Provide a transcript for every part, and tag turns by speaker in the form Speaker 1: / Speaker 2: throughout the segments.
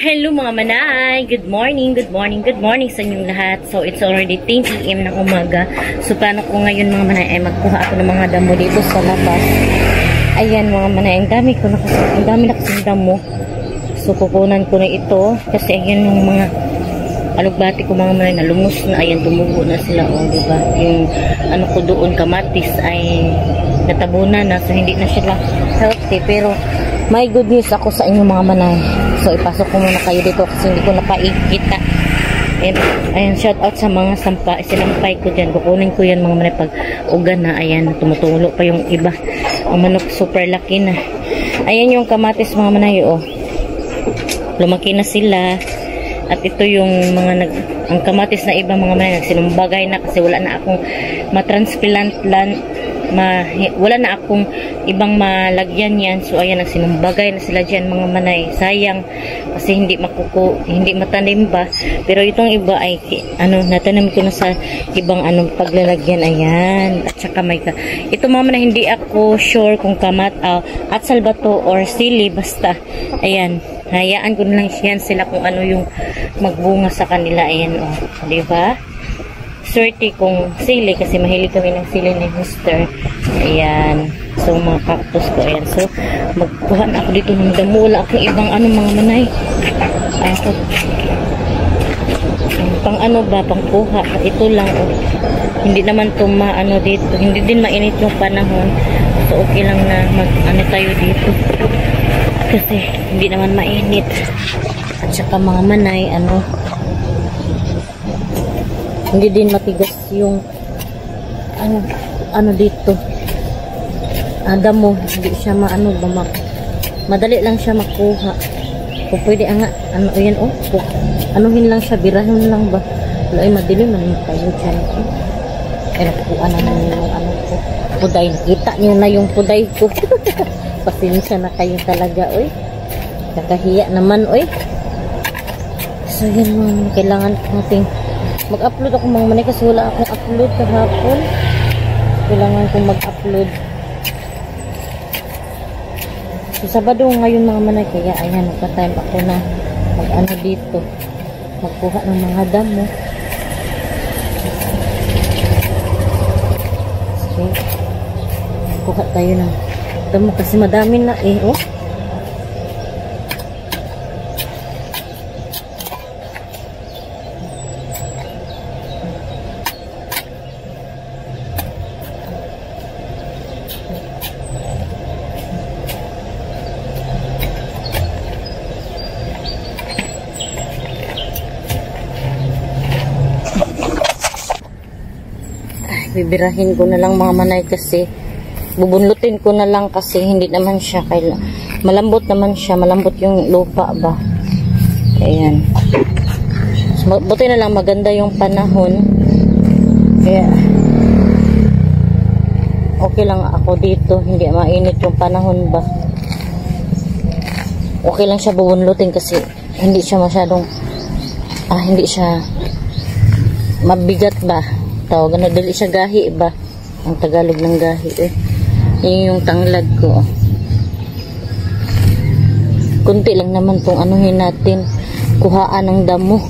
Speaker 1: Hello mga manay! Good morning, good morning, good morning sa inyong lahat. So, it's already 10 AM ng umaga. So, plano ko ngayon mga manay ay magkuha ako ng mga damo dito sa labas. Ayan mga manay, ang dami na kasing damo. So, kukunan ko na ito. Kasi ayan yung mga alugbati ko mga manay, nalumos na. Ayan, tumubo na sila. O, diba? Yung ano ko doon, kamatis ay natabunan na. So, hindi na sila healthy. Pero, may good news ako sa inyo mga manay. So, ipasok ko muna kayo dito kasi hindi ko napaikita. Ayan, shout out sa mga sinampay ko dyan. Kukunin ko yan mga manay pag ugan na. Ayan, tumutulo pa yung iba. Ang manok super laki na. Ayan yung kamatis mga manay. Oh. Lumaki na sila. At ito yung mga ang kamatis na iba mga manay. Nagsinumbagay na kasi wala na akong matransplant wala na akong ibang malagyan yan. So ayan, nagsinumbagay na sila dyan mga manay. Sayang kasi hindi matanim ba. Pero itong iba ay natanim ko na sa ibang paglalagyan. Ayan, at saka ito mga manay, hindi ako sure kung at salbato or sili, basta ayan, hayaan ko na lang yan sila kung ano yung magbunga sa kanila. Ayan, diba? Swerte kung sili kasi mahilig kami ng sili ni Mister. Ayan. So, mga cactus ko. Ayan. So, magkuha na ako dito ng damo. Wala akong ibang mga manay. Ayan po. Pang pang kuha. Ito lang. Hindi naman ito dito. Hindi din mainit yung panahon. So, okay lang na tayo dito. Kasi, hindi naman mainit. At saka mga manay, hindi din matigas yung dito. Damo, hindi siya madali lang siya makuha. Kung pwede yan anuhin lang siya, birahin lang ba. Wala ay madilim man tayo dyan. Ay nakuha naman yung ko. Puday, kita nyo na yung puday ko. Pasensya na kayo talaga, oy. Kakahiya naman, oy. So yun, kailangan nating mag-upload ako mga manay kasi wala akong upload kahapon. Kailangan kong mag-upload. So, Sabado ngayon mga manay, kaya ayan, nagpa-time ako na dito. Magkuha ng mga damo. So, kuha tayo ng damo kasi madami na oh. Bibirahin ko na lang mga manay kasi bubunlutin ko na lang kasi hindi naman siya malambot naman siya, malambot yung lupa ba. Ayan. So, buti na lang maganda yung panahon. Kaya okay lang ako dito, hindi mainit yung panahon ba. Okay lang siya bubunlutin kasi hindi siya masyadong hindi siya mabigat ba. Tawag na dali siya gahi ba, ang Tagalog ng gahi yun yung tanglad ko. Kunti lang naman tong anuhin natin, kuhaan ng damo.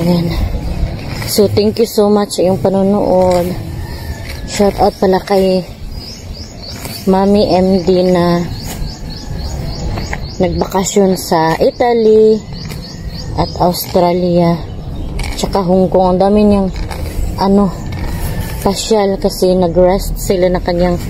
Speaker 1: Ayan. So thank you so much sa iyong panonood. Shout out pala kay Mami MD na nagbakasyon sa Italy at Australia tsaka Hong Kong. Ang dami niyang pasyal kasi nag-rest sila na kanyang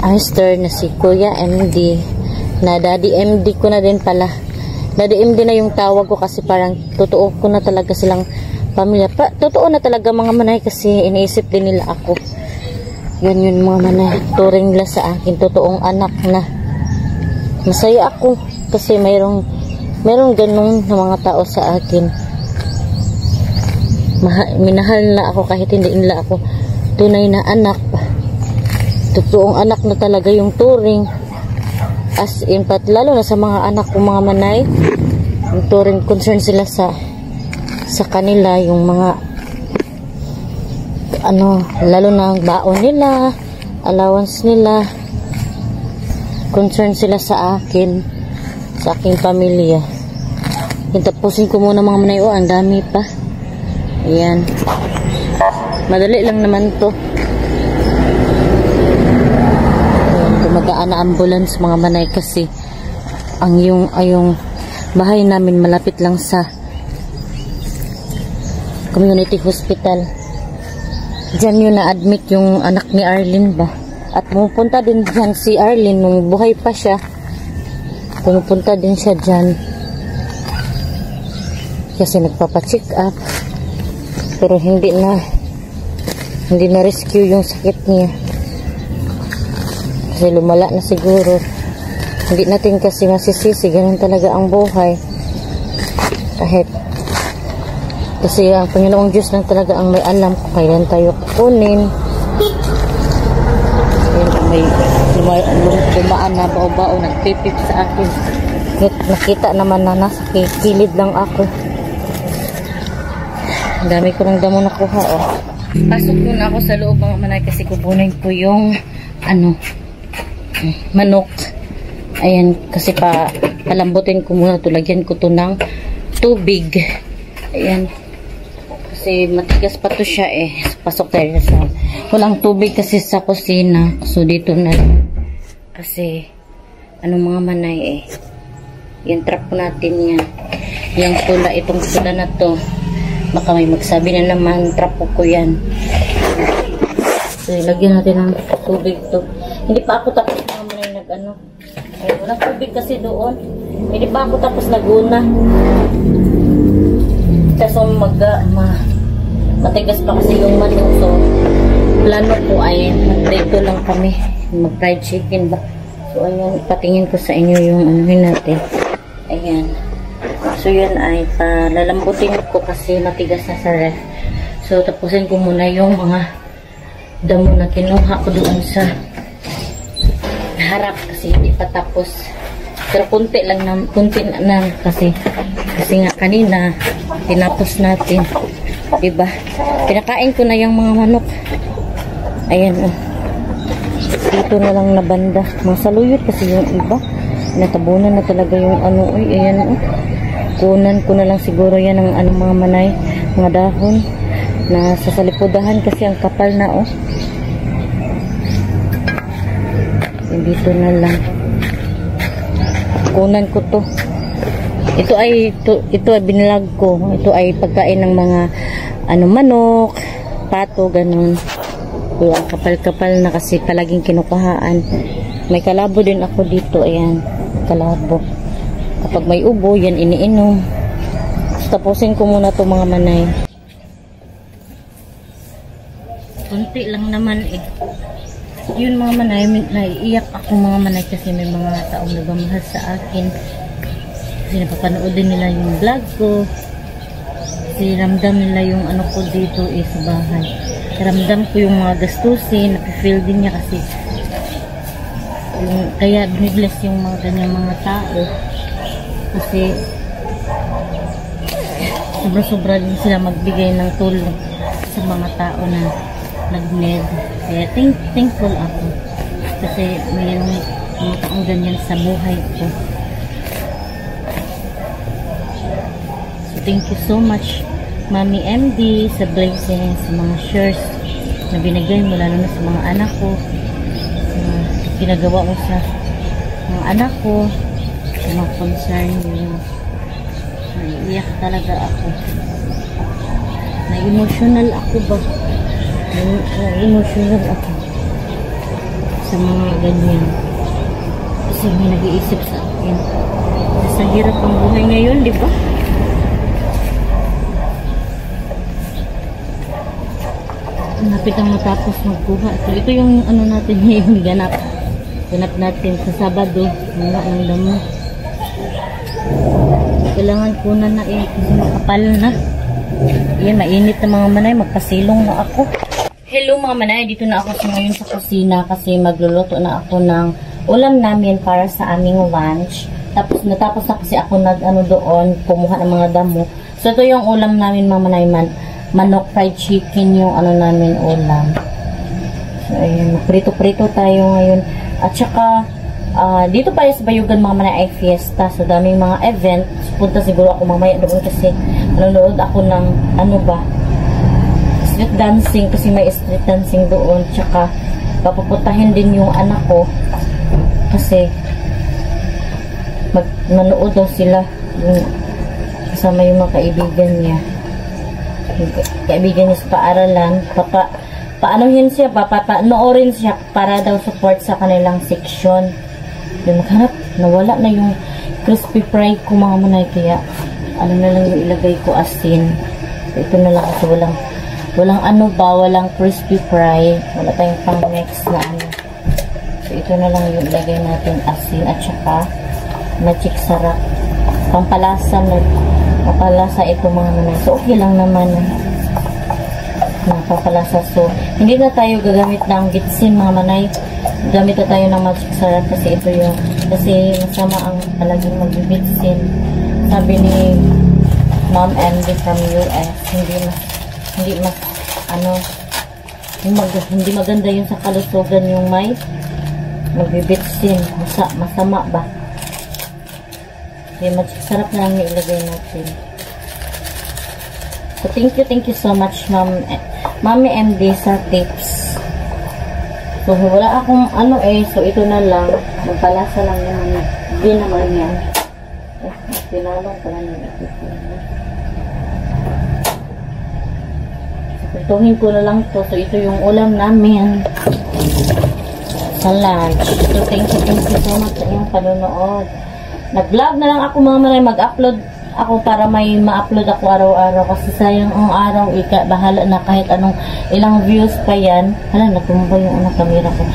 Speaker 1: mister na si Kuya MD na Daddy MD ko na din pala. Daddy MD na yung tawag ko kasi parang totoo ko na talaga silang pamilya. Totoo na talaga mga manay kasi iniisip din nila ako. Yan yun mga manay, turing nila sa akin, totoong anak na. Masaya ako kasi mayroong ganun na mga tao sa akin. Minahal na ako kahit hindi nila ako tunay na anak. Totoong anak na talaga yung turing. As in, lalo na sa mga anak ko mga manay, yung turing concern sila sa kanila, yung mga lalo na ang baon nila, allowance nila, concern sila sa akin. sa aking pamilya. Tapusin ko muna mga manay. Oh, ang dami pa. Ayan. Madali lang naman to. Ayan, gumagaan na ambulance mga manay kasi ang yung bahay namin malapit lang sa community hospital. Diyan yun na-admit yung anak ni Arlene ba. At pumupunta din dyan si Arlene nung buhay pa siya. Pumupunta din siya dyan. Kasi nagpapacheck up. Pero hindi na rescue yung sakit niya. Kasi lumala na siguro. Hindi natin kasi masisisi. Ganun talaga ang buhay. Kasi ang Panginoong Diyos lang talaga ang may alam kung kailan tayo kukunin. May lumaan na bao-bao, nagpipip sa akin. Nakita naman na nasa kilid lang ako. Ang dami ko ng damo nakuha, oh. Pasok ko na ako sa loob mga manay kasi kukunin ko yung manok. Ayan, kasi palambutin ko muna ito. Lagyan ko ito ng tubig. Ayan. Kasi matigas pa to siya eh. Pasok tayo sa walang tubig kasi sa kusina. So dito na lang. Kasi mga manay eh. Yung trap natin yan. Yung pula, itong pula na to. Baka may magsabi na naman trap ko yan. So lagyan natin ng tubig to. Hindi pa ako tapos mga manay ay, walang tubig kasi doon. Hindi pa ako tapos naguna. So matigas pa kasi yung manok. So plano ko ay mag-prito lang kami, mag-fried chicken ba. So ayan, patingin ko sa inyo yung natin. Ayan, so yun ay palalambutin ko kasi matigas na sa ref. So tapusin ko muna yung mga damo na kinuha ko doon sa harap kasi hindi pa tapos. Pero kunti na kasi nga kanina tinapos natin, diba? Pinakain ko na yung mga manok. Ayan, oh. Dito na lang na banda. Mga saluyot kasi yung iba. Natabunan na talaga yung ayan, oh. Kunan ko na lang siguro yan ng mga manay, mga dahon na sa salipudahan kasi ang kapal na, oh. Dito na lang. Kunan ko to. Ito ay binilag ko. Ito ay pagkain ng mga manok, pato, ganun. So, ang kapal-kapal na kasi palaging kinukuhaan. May kalabo din ako dito. Ayan, kalabo. Kapag may ubo, yan iniinom. So, tapusin ko muna to mga manay. Kunti lang naman eh. Yun mga manay, naiiyak ako mga manay kasi may mga taong nagmamahal sa akin. Kasi napapanood din nila yung vlog ko. Kasi ramdam nila yung ko dito sa bahay. Ramdam ko yung mga gastusin, napifeel din niya kasi kaya binibless yung mga ganyang mga tao. Kasi sobra-sobra din sila magbigay ng tulong sa mga tao na nag-need. Kaya thankful ako. Kasi mayroong mga taong ganyan sa buhay ko. So thank you so much Mami MD sa blessings, sa mga shares na binigay mo lalo na sa mga anak ko. Ginagawa mo sa mga anak ko, sa mga concern mo. Naiiyak talaga ako. Na-emotional ako ba? Na-emotional ako sa mga ganyan. Kasi may nag-iisip sa akin. Sa hirap ang buhay ngayon, di ba? Napit ang matapos magkuha. So, ito yung natin yung ganap. Ganap natin sa Sabado. Mga ang damo. Kailangan kunan na kasi makapal na. Yan, mainit na mga manay. Magpasilong na ako. Hello mga manay. Dito na ako ngayon sa kusina kasi magluluto na ako ng ulam namin para sa aming lunch. Tapos natapos na kasi ako doon. Kumuha ng mga damo. So, ito yung ulam namin mga manay manok fried chicken yung namin ulam. So, ayun. Prito-prito tayo ngayon. At saka, dito pa sa Bayugan mga manay ay fiesta. So, daming mga event. Punta siguro ako mamaya doon kasi nanonood ako ng, ano ba, street dancing kasi may street dancing doon. Tsaka, papupuntahin din yung anak ko kasi manood daw sila yung, kasama yung mga kaibigan niya. Kaibigan niya sa paaralan. Paanohin siya, papanoorin siya para daw support sa kanilang section. Yung maghanap, nawala na yung crispy fry ko mga manay, kaya ano na lang yung ilagay ko, asin. Ito na lang kasi walang ano ba, walang crispy fry, wala tayong pang next na ano. So ito na lang yung ilagay natin, asin at saka magic sarap, pampalasa ito mga manay. So okay lang naman pampalasa. So hindi na tayo gagamit ng gitsin mga manay, gamit na tayo ng magic sarap kasi ito yung, kasi masama ang palaging magbibitsin. Sabi ni Mom MD from US, hindi maganda yung sa kalusugan yung may magbibitsin, masama ba. Okay, magic sarap na lang ilagay natin. So thank you so much Mami MD sa tips. So wala akong ano so ito na lang, magpalasa lang naman, hindi naman yan. Tinalong pala nila. Ituhin ko na lang to. So ito yung ulam namin sa lunch. So thank you so much sa iyong panonood. Nag-vlog na lang ako mga manay, mag-upload ako para may ma-upload ako araw-araw kasi sayang ang araw, bahala na kahit anong ilang views pa yan. Hala, natumba yung unang camera ko.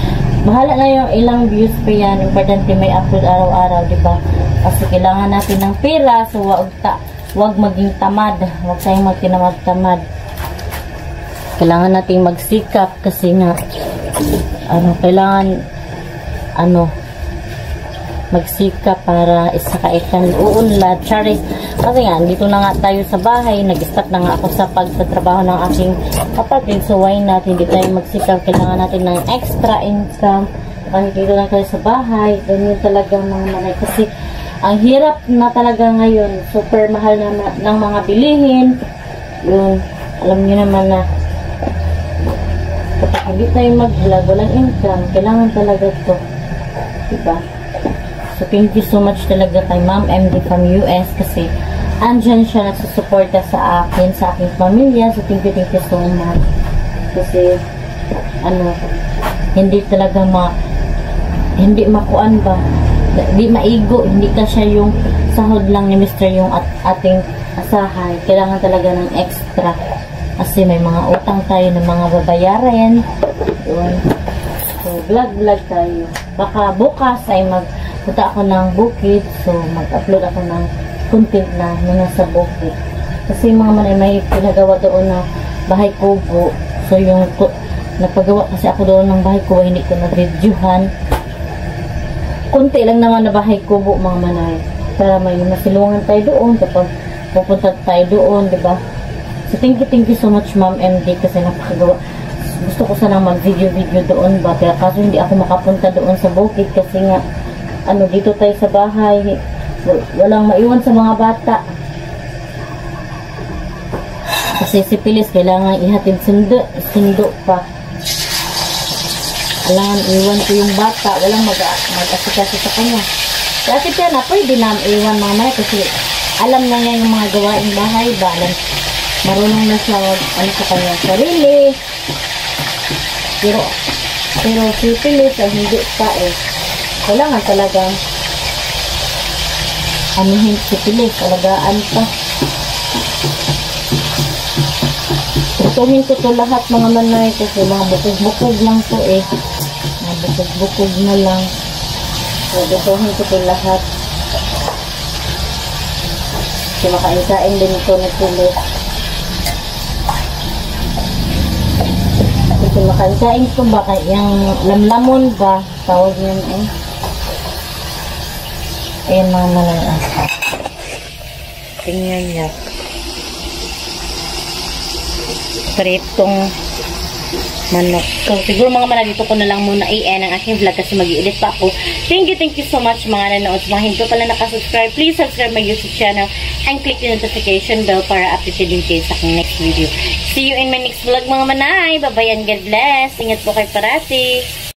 Speaker 1: Bahala na yung ilang views pa yan, importante may upload araw-araw, diba? Kasi kailangan natin ng pera, so wag maging tamad, wag tayong magtinamad-tamad. Kailangan nating magsikap kasi nga kailangan magsikap para isakaitan uunlad. Charis, kasi nga dito na nga tayo sa bahay, nag-start na nga ako sa pagtatrabaho ng aking kapatid, so why not hindi tayo magsikap. Kailangan natin ng extra income kahit dito lang tayo sa bahay. Ganyan talaga mga manay kasi ang hirap na talaga ngayon, super mahal na ng mga bilihin. Yun, alam niyo naman na kapag hindi tayo mag-vlog, walang income, kailangan talaga to, diba? So thank you so much talaga kay Ma'am MD from US kasi andyan siya nagsusuporta sa akin, sa aking pamilya. So thank you so much kasi hindi talaga hindi makuan ba, hindi maigo, hindi ka siya yung sahod lang ni Mr. yung ating asahan. Kailangan talaga ng extra kasi may mga utang tayo ng mga babayaran. Yun. So vlog tayo, baka bukas ay punta ako ng bukid, so mag-upload ako ng content na nasa bukid. Kasi mga manay, may pinagawa doon na bahay kubo. So yung napagawa kasi ako doon ng bahay kubo, hindi ko na-reviewhan. Kunti lang naman na bahay kubo mga manay, para may masilungan tayo doon kapag pupunta tayo doon, diba? So thank you so much Ma'am MD kasi napakagawa. Gusto ko sanang mag-video doon ba, kaya kaso hindi ako makapunta doon sa bukid kasi nga dito tayo sa bahay, walang maiwan sa mga bata kasi si Pilis kailangan ihatid sindo pa. Kailangan iwan ko yung bata, walang mag-asikaso sa kanya. Kasi siya na pwede na iwan mga manay kasi alam na niya yung mga gawaing bahay ba, marunong na siya sa kanya sarili. Pero si Pilis ay hindi pa kailangan talagang si Pilis, alagaan pa. Tutuhin ko to lahat mga manay kasi mga bukog-bukog lang to mga bukog-bukog na lang. So tutuhin ko to lahat kasi makainsain din ito na Pilis. Kasi makainsain ko ba yung lamlamon ba tawag yun ayan mga manay. Tingnan niya pritong manok. So siguro mga manay, dito ko na lang muna i-end ang aking vlog kasi mag-i-edit pa ako. Thank you so much mga nanood. Mga hindi ko pala nakasubscribe, please subscribe my YouTube channel and click the notification bell para updated din kayo sa aking next video. See you in my next vlog mga manay. Bye-bye and God bless. Ingat po kayo parati.